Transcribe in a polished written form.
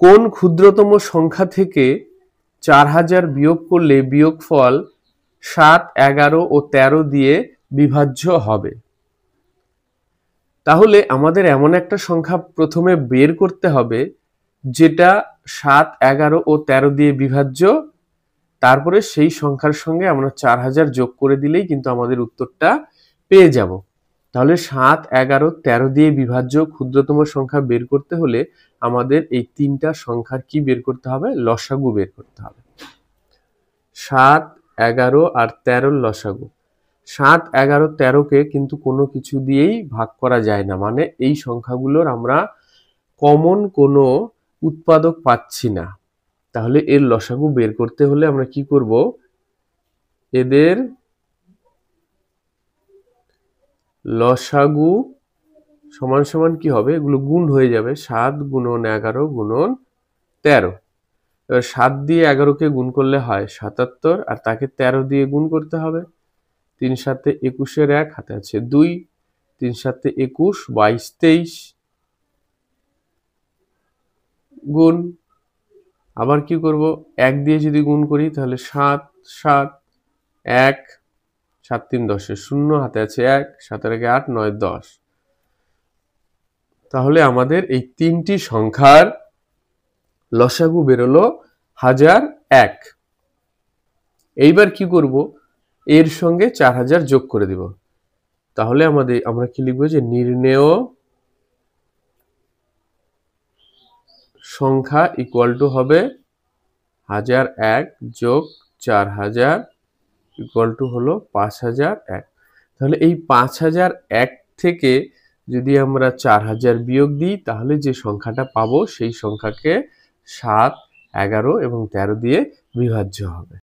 কোন ক্ষুদ্রতম সংখ্যা থেকে 4000 বিয়োগ করলে বিয়োগফল 7, 11 ও 13 দিয়ে বিভাজ্য হবে? তাহলে আমাদের এমন একটা সংখ্যা প্রথমে বের করতে হবে যেটা 7, 11 ও 13 দিয়ে বিভাজ্য, তারপরে সেই সংখ্যার সঙ্গে আমরা 4000 যোগ করে দিলেই কিন্তু আমাদের উত্তরটা পেয়ে যাব। তাহলে 7, 11, 13 দিয়ে বিভাজ্য ক্ষুদ্রতম সংখ্যা বের করতে হলে আমাদের এই তিনটা সংখ্যার কি বের করতে হবে? লসাগু বের করতে হবে। 7, 11 আর 13 লসাগু। 7, 11, 13কে কিন্তু কোনো কিছু দিয়েই ভাগ করা যায় না, মানে এই সংখ্যাগুলোর আমরা কমন কোনো উৎপাদক পাচ্ছি না। তাহলে এর লসাগু বের করতে হলে আমরা কি করব? এদের লসাগু সমান সমান কি হবে? এগুলো গুণ হয়ে যাবে। 7 গুণন 11 গুণন 13। এবার 7 দিয়ে 11কে গুণ করলে হয় 77, আর তাকে 13 দিয়ে গুণ করতে হবে। 3 7 21 1 হাতে আছে 2, 3 7 21, 22 23 গুণ। আবার কি করব? 1 দিয়ে যদি গুণ করি তাহলে 7 7 1, 7 3 10 0 হাতে আছে 1, 7 1 8 9 10। তাহলে আমাদের এই তিনটি সংখ্যার লসাগু বেরোলো 1001। এইবার কি করব? এর সঙ্গে 4000 যোগ করে দিব। তাহলে আমরা কি লিখব? যে নির্ণেয় সংখ্যা ইকুয়াল টু হবে 1001 যোগ 4000 ইকুয়াল টু হলো 5001। তাহলে এই 5001 থেকে যদি আমরা 4000 বিয়োগ দিই তাহলে যে সংখ্যাটা পাবো সেই সংখ্যাকে 7, 11 এবং 13 দিয়ে বিভাজ্য হবে।